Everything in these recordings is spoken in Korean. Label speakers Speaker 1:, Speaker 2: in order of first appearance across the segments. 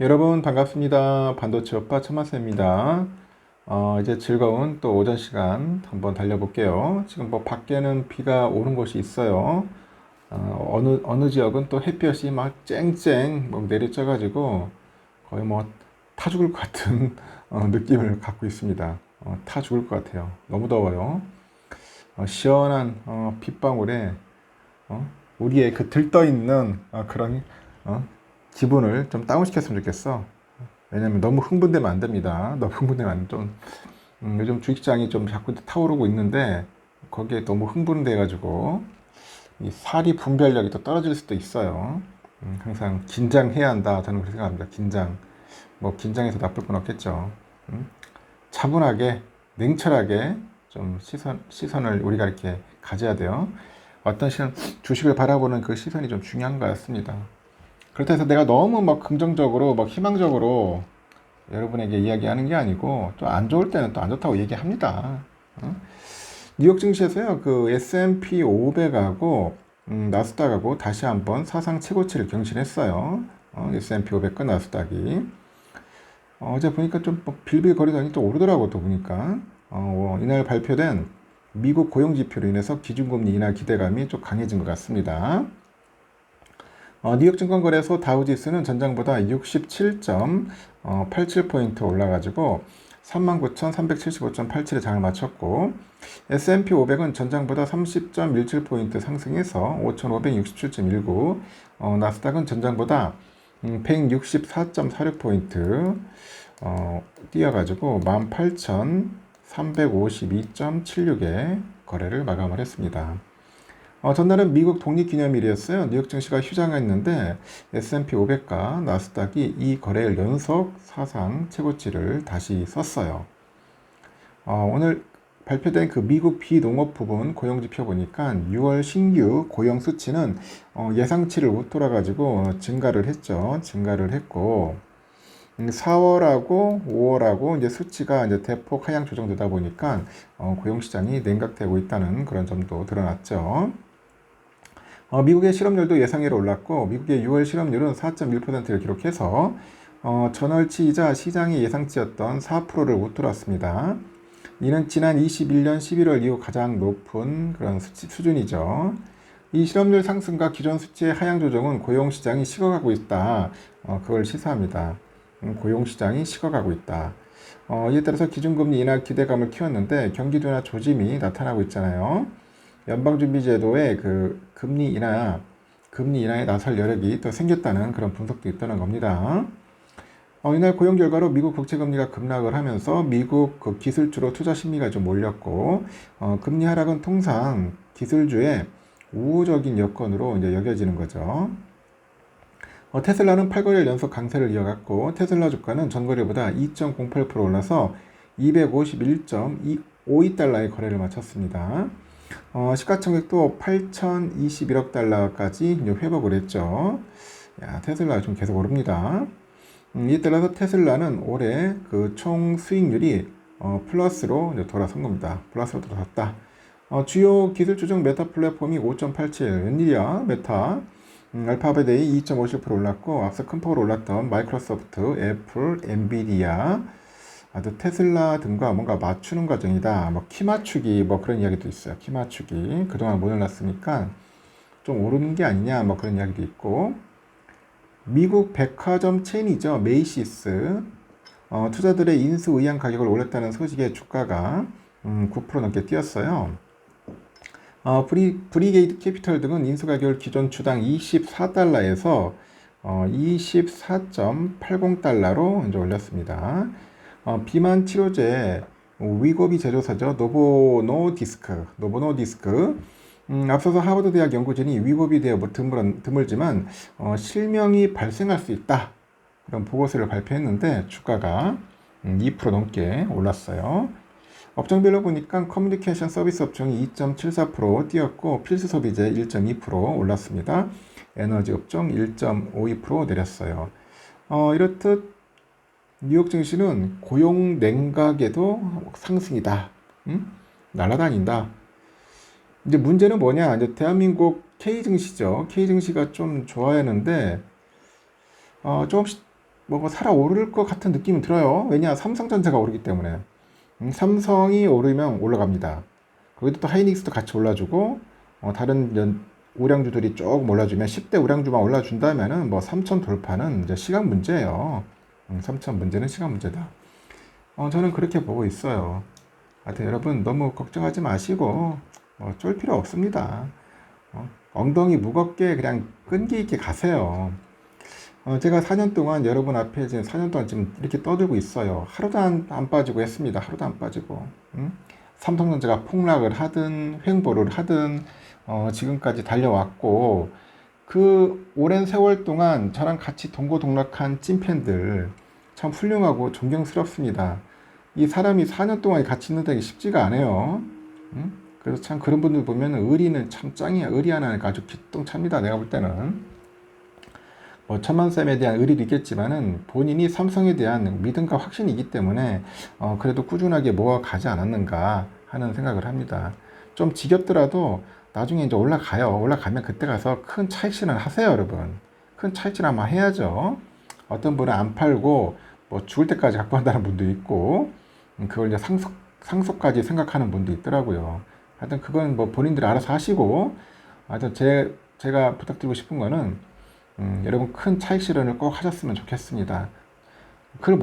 Speaker 1: 여러분 반갑습니다. 반도체 오빠 천마세입니다. 이제 즐거운 또 오전 시간 한번 달려볼게요. 지금 뭐 밖에는 비가 오는 곳이 있어요. 어느 지역은 또 햇볕이 막 쨍쨍 뭐 내리쳐가지고 거의 뭐 타 죽을 것 같은 느낌을 갖고 있습니다. 타 죽을 것 같아요. 너무 더워요. 시원한 빗방울에 어? 우리의 그 들떠 있는 그런 어? 기분을 좀 다운시켰으면 좋겠어. 왜냐면 너무 흥분되면 안 됩니다. 너무 흥분되면 안 좀, 요즘 주식시장이 좀 자꾸 타오르고 있는데 거기에 너무 흥분돼가지고 이 사리 분별력이 또 떨어질 수도 있어요. 항상 긴장해야 한다. 저는 그렇게 생각합니다. 긴장. 뭐 긴장해서 나쁠 건 없겠죠. 음, 차분하게, 냉철하게 좀 시선을 우리가 이렇게 가져야 돼요. 어떤 시선, 주식을 바라보는 그 시선이 좀 중요한 것 같습니다. 그렇다 해서 내가 너무 막 긍정적으로, 막 희망적으로 여러분에게 이야기하는 게 아니고, 또 안 좋을 때는 또 안 좋다고 얘기합니다. 어? 뉴욕 증시에서요, 그 S&P 500하고, 나스닥하고 다시 한번 사상 최고치를 경신했어요. S&P 500과 나스닥이. 어제 보니까 좀뭐 빌빌거리더니 또 오르더라고, 또 보니까. 이날 발표된 미국 고용 지표로 인해서 기준금리 인하 기대감이 좀 강해진 것 같습니다. 뉴욕 증권거래소 다우지수는 전장보다 67.87포인트 올라가지고 39,375.87에 장을 마쳤고, S&P 500은 전장보다 30.17포인트 상승해서 5,567.19, 나스닥은 전장보다 164.46포인트 뛰어가지고 18,352.76에 거래를 마감을 했습니다. 전날은 미국 독립기념일이었어요. 뉴욕 증시가 휴장했는데 S&P 500과 나스닥이 이 거래일 연속 사상 최고치를 다시 썼어요. 오늘 발표된 그 미국 비농업 부분 고용지표 보니까 6월 신규 고용 수치는 예상치를 웃돌아가지고 증가를 했죠. 증가를 했고 4월하고 5월하고 이제 수치가 이제 대폭 하향 조정되다 보니까 고용 시장이 냉각되고 있다는 그런 점도 드러났죠. 미국의 실업률도 예상외로 올랐고 미국의 6월 실업률은 4.1%를 기록해서 전월치이자 시장의 예상치였던 4%를 웃돌았습니다. 이는 지난 21년 11월 이후 가장 높은 그런 수준이죠. 이 실업률 상승과 기존 수치의 하향 조정은 고용시장이 식어가고 있다. 그걸 시사합니다. 고용시장이 식어가고 있다. 이에 따라서 기준금리 인하 기대감을 키웠는데 경기 둔화 조짐이 나타나고 있잖아요. 연방준비제도의 그 금리 인하에 나설 여력이 또 생겼다는 그런 분석도 있다는 겁니다. 이날 고용 결과로 미국 국채금리가 급락을 하면서 미국 그 기술주로 투자 심리가 좀 몰렸고, 금리 하락은 통상 기술주의 우호적인 여건으로 이제 여겨지는 거죠. 테슬라는 8거래일 연속 강세를 이어갔고, 테슬라 주가는 전거래보다 2.08% 올라서 251.52달러의 거래를 마쳤습니다. 시가총액도 8,021억 달러까지 회복을 했죠. 야, 테슬라 좀 계속 오릅니다. 이에 따라서 테슬라는 올해 그 총 수익률이 플러스로 이제 돌아선 겁니다. 플러스로 돌아섰다. 주요 기술주 중 메타 플랫폼이 5.87, 웬일이야, 메타. 알파벳이 2.57% 올랐고, 앞서 큰 폭으로 올랐던 마이크로소프트, 애플, 엔비디아, 테슬라 등과 뭔가 맞추는 과정이다. 뭐 키 맞추기 뭐 그런 이야기도 있어요. 키 맞추기. 그동안 못 올랐으니까 좀 오르는 게 아니냐 뭐 그런 이야기도 있고. 미국 백화점 체인이죠. 메이시스. 투자들의 인수 의향 가격을 올렸다는 소식에 주가가 9% 넘게 뛰었어요. 브리게이드 캐피털 등은 인수 가격을 기존 주당 24달러에서 24.80달러로 이제 올렸습니다. 비만 치료제 위고비 제조사죠. 노보노디스크. 앞서서 하버드 대학 연구진이 위고비 대여 드물지만 실명이 발생할 수 있다. 그런 보고서를 발표했는데 주가가 2% 넘게 올랐어요. 업종별로 보니까 커뮤니케이션 서비스 업종이 2.74% 뛰었고 필수 소비재 1.2% 올랐습니다. 에너지 업종 1.52% 내렸어요. 이렇듯 뉴욕 증시는 고용 냉각에도 상승이다. 날아다닌다. 이제 문제는 뭐냐? 이제 대한민국 K 증시죠. K 증시가 좀 좋아했는데 조금씩 뭐 살아오를 것 같은 느낌이 들어요. 왜냐, 삼성전자가 오르기 때문에. 삼성이 오르면 올라갑니다. 거기도 또 하이닉스도 같이 올라주고, 다른 우량주들이 조금 올라주면 10대 우량주만 올라준다면은 뭐 3천 돌파는 이제 시간 문제예요. 3천 문제는 시간 문제다. 저는 그렇게 보고 있어요. 하여튼 여러분 너무 걱정하지 마시고 쫄 필요 없습니다. 엉덩이 무겁게 그냥 끈기 있게 가세요. 제가 4년 동안 여러분 앞에 이제 4년 동안 지금 이렇게 떠들고 있어요. 하루도 안 빠지고 했습니다. 하루도 안 빠지고. 삼성전자가 폭락을 하든 횡보를 하든 지금까지 달려왔고, 그 오랜 세월 동안 저랑 같이 동고동락한 찐팬들 참 훌륭하고 존경스럽습니다. 이 사람이 4년 동안 같이 있는데 쉽지가 않아요. 그래서 참 그런 분들 보면 의리는 참 짱이야. 의리 하나는 아주 기똥찹니다. 내가 볼 때는. 뭐 천만쌤에 대한 의리도 있겠지만은 본인이 삼성에 대한 믿음과 확신이기 때문에 그래도 꾸준하게 모아가지 않았는가 하는 생각을 합니다. 좀 지겹더라도 나중에 이제 올라가요. 올라가면 그때 가서 큰 차익 실현 하세요, 여러분. 큰 차익 실현 아마 해야죠. 어떤 분은 안 팔고 뭐 죽을 때까지 갖고 간다는 분도 있고, 그걸 이제 상속까지 생각하는 분도 있더라고요. 하여튼 그건 뭐 본인들이 알아서 하시고, 하여튼 제가 부탁드리고 싶은 거는 여러분 큰 차익 실현을 꼭 하셨으면 좋겠습니다. 그걸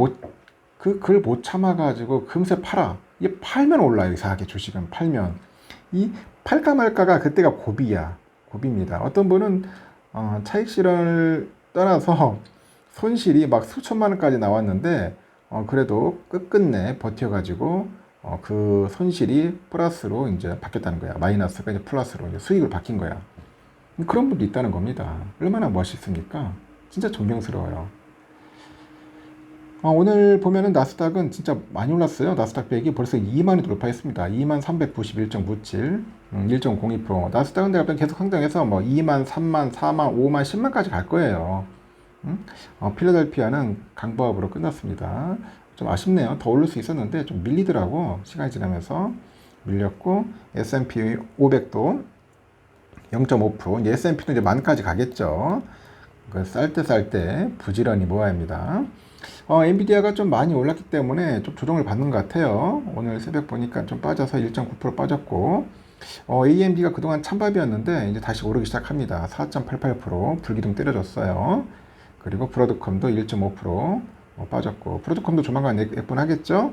Speaker 1: 못 참아가지고 금세 팔아. 이게 팔면 올라요. 이상하게 주식은 팔면. 이 팔까 말까가 그때가 고비야. 고비입니다. 어떤 분은 차익 실현을 떠나서 손실이 막 수천만 원까지 나왔는데 그래도 끝끝내 버텨가지고 그 손실이 플러스로 이제 바뀌었다는 거야. 마이너스가 이제 플러스로 이제 수익을 바뀐 거야. 그런 분도 있다는 겁니다. 얼마나 멋있습니까? 진짜 존경스러워요. 오늘 보면은 나스닥은 진짜 많이 올랐어요. 나스닥 100이 벌써 2만이 돌파했습니다. 2만 391.97, 1.02%. 나스닥은 내가 계속 상장해서 뭐 2만, 3만, 4만, 5만, 10만까지 갈 거예요. 필라델피아는 강보합으로 끝났습니다. 좀 아쉽네요. 더 오를 수 있었는데 좀 밀리더라고. 시간이 지나면서 밀렸고, S&P 500도 0.5%, 이제 S&P는 이제 만까지 가겠죠. 쌀 때 부지런히 모아야 합니다. 엔비디아가 좀 많이 올랐기 때문에 좀 조정을 받는 것 같아요. 오늘 새벽 보니까 좀 빠져서 1.9% 빠졌고, AMD가 그동안 찬밥이었는데 이제 다시 오르기 시작합니다. 4.88% 불기둥 때려줬어요. 그리고 브로드컴도 1.5% 빠졌고, 브로드컴도 조만간 예쁜하겠죠.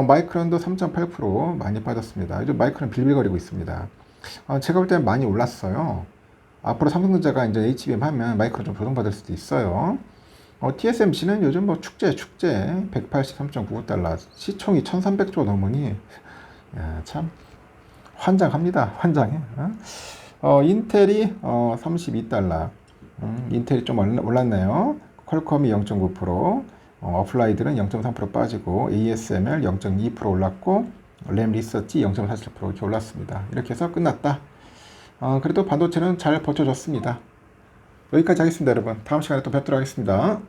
Speaker 1: 마이크론도 3.8% 많이 빠졌습니다. 요즘 마이크론 빌빌거리고 있습니다. 제가 볼 때는 많이 올랐어요. 앞으로 삼성전자가 이제 HBM 하면 마이크론 좀 조정받을 수도 있어요. TSMC는 요즘 뭐 축제 183.99달러, 시총이 1300조 넘으니 참 환장합니다. 환장해. 인텔이 32달러. 인텔이 좀 올랐네요. 퀄컴이 0.9%, 어플라이드는 0.3% 빠지고, ASML 0.2% 올랐고, 램 리서치 0.47% 이렇게 올랐습니다. 이렇게 해서 끝났다. 그래도 반도체는 잘 버텨줬습니다. 여기까지 하겠습니다, 여러분. 다음 시간에 또 뵙도록 하겠습니다.